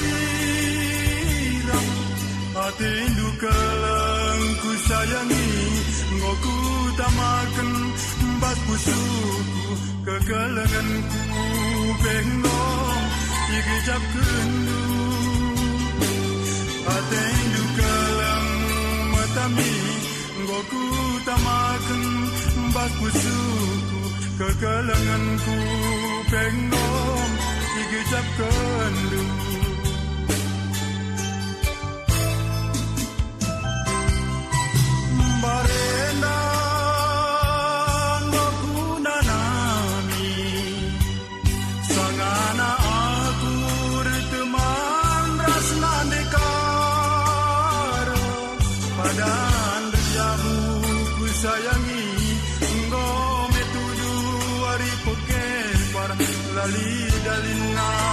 siram hati dukalang ku sayangi ngoku tamakan bas pusuku kekelenganku penglong igejap kendu hati dukalang matami ngoku tamakan bas pusuku kekelenganku penglong igejap kendu sayangi engkau metudu hari poke para lali dalina